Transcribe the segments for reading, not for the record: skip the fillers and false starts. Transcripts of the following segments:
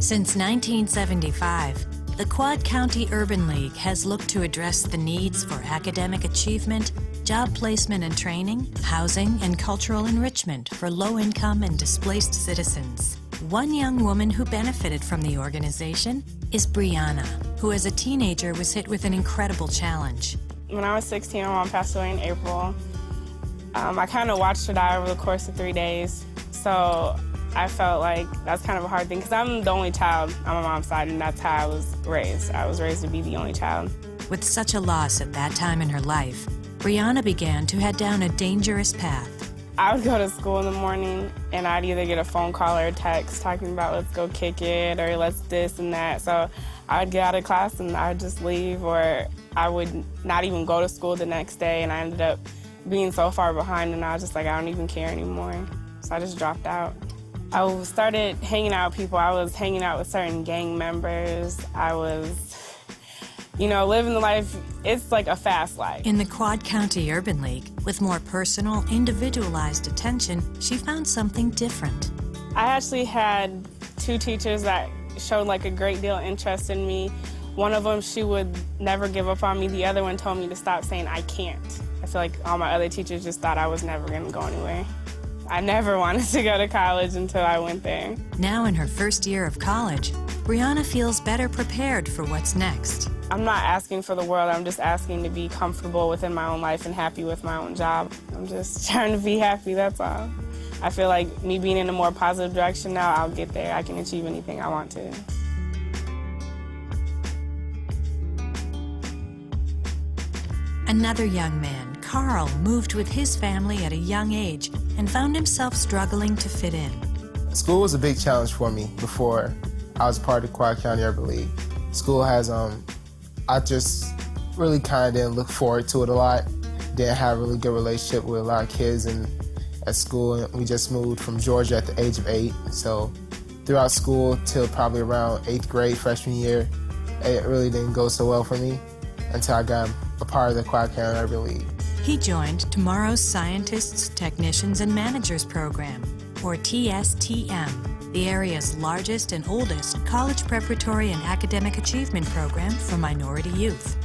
Since 1975, the Quad County Urban League has looked to address the needs for academic achievement, job placement and training, housing, and cultural enrichment for low-income and displaced citizens. One young woman who benefited from the organization is Brianna, who as a teenager was hit with an incredible challenge. When I was 16, my mom passed away in April. I kind of watched her die over the course of 3 days, so I felt like that's kind of a hard thing because I'm the only child on my mom's side, and that's how I was raised. I was raised to be the only child. With such a loss at that time in her life, Brianna began to head down a dangerous path. I would go to school in the morning, and I'd either get a phone call or a text talking about let's go kick it or let's this and that. So I would get out of class and I would just leave, or I would not even go to school the next day, and I ended up being so far behind, and I was just like, I don't even care anymore. So I just dropped out. I started hanging out with people. I was hanging out with certain gang members. I was, living the life. It's like a fast life. In the Quad County Urban League, with more personal, individualized attention, she found something different. I actually had 2 teachers that showed like a great deal of interest in me. One of them, she would never give up on me. The other one told me to stop saying I can't. I feel like all my other teachers just thought I was never going to go anywhere. I never wanted to go to college until I went there. Now in her first year of college, Brianna feels better prepared for what's next. I'm not asking for the world. I'm just asking to be comfortable within my own life and happy with my own job. I'm just trying to be happy, that's all. I feel like me being in a more positive direction now, I'll get there. I can achieve anything I want to. Another young man, Carl, moved with his family at a young age and found himself struggling to fit in. School was a big challenge for me before I was part of the Quad County Urban League. School has, I just really kind of didn't look forward to it a lot. Didn't have a really good relationship with a lot of kids at school. We just moved from Georgia at the age of 8. So throughout school till probably around 8th grade, freshman year, it really didn't go so well for me until I got a part of the Quad County Urban League. He joined tomorrow's Scientists, Technicians, and Managers program, or TSTM, the area's largest and oldest college preparatory and academic achievement program for minority youth.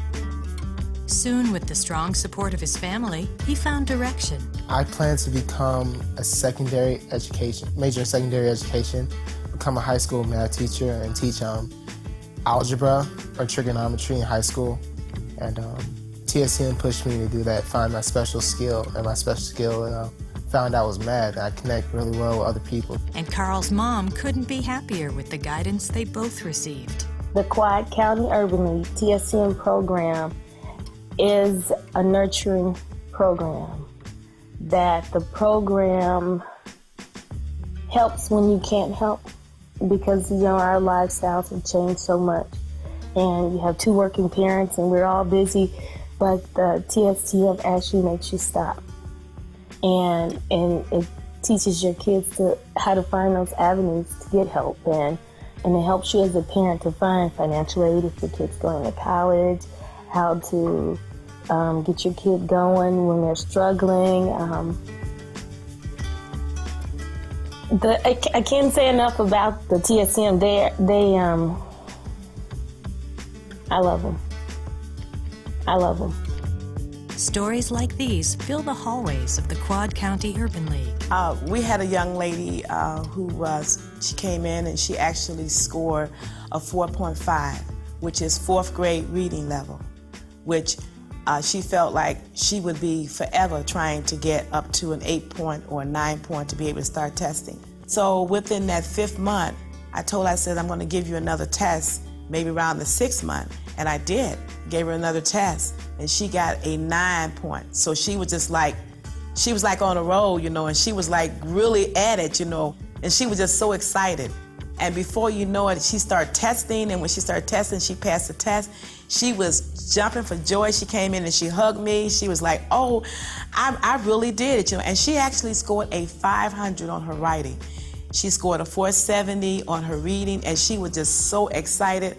Soon, with the strong support of his family, he found direction. I plan to become a major in secondary education, become a high school math teacher, and teach algebra or trigonometry in high school. And TSM pushed me to do that, find my special skill, and my special skill found out was math. I connect really well with other people. And Carl's mom couldn't be happier with the guidance they both received. The Quad County Urban League TSM program is a nurturing program. That the program helps when you can't help, because our lifestyles have changed so much. And you have 2 working parents and we're all busy, but the TSTM actually makes you stop. And it teaches your kids how to find those avenues to get help, and it helps you as a parent to find financial aid if your kid's going to college, how to get your kid going when they're struggling. I can't say enough about the TSM. I love them. I love them. Stories like these fill the hallways of the Quad County Urban League. We had a young lady she came in and she actually scored a 4.5, which is 4th grade reading level, which she felt like she would be forever trying to get up to an 8 or 9 to be able to start testing. So within that 5th month, I said, I'm going to give you another test, maybe around the 6th month. And I did, gave her another test, and she got a 9 point. So she was just like, she was like on a roll, and she was like really at it, and she was just so excited. And before you know it, she started testing, and when she started testing, she passed the test. She was jumping for joy. She came in and she hugged me. She was like, oh, I really did it, and she actually scored a 500 on her writing. She scored a 470 on her reading, and she was just so excited.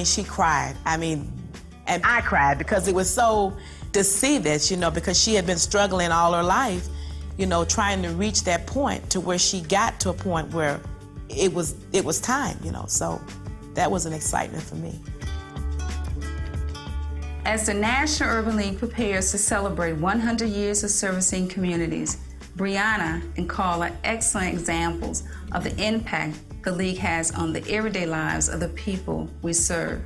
She cried. And I cried because it was so to see this, because she had been struggling all her life, trying to reach that point to where she got to a point where it was time, you know. So that was an excitement for me. As the National Urban League prepares to celebrate 100 years of servicing communities, Brianna and Carl are excellent examples of the impact the League has on the everyday lives of the people we serve.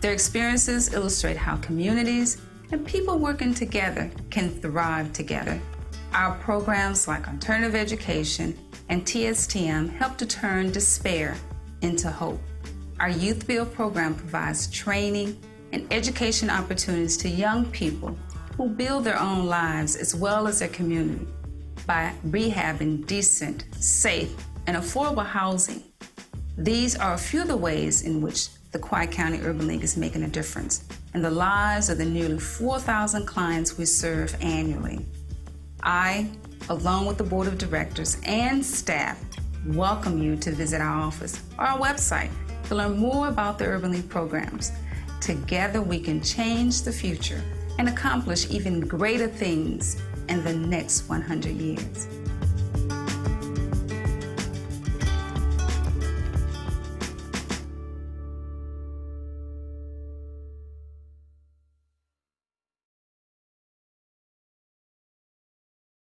Their experiences illustrate how communities and people working together can thrive together. Our programs like Alternative Education and TSTM help to turn despair into hope. Our Youth Build program provides training and education opportunities to young people who build their own lives as well as their community by rehabbing decent, safe, and affordable housing. These are a few of the ways in which the Quad County Urban League is making a difference in the lives of the nearly 4,000 clients we serve annually. I, along with the Board of Directors and staff, welcome you to visit our office or our website to learn more about the Urban League programs. Together we can change the future and accomplish even greater things in the next 100 years.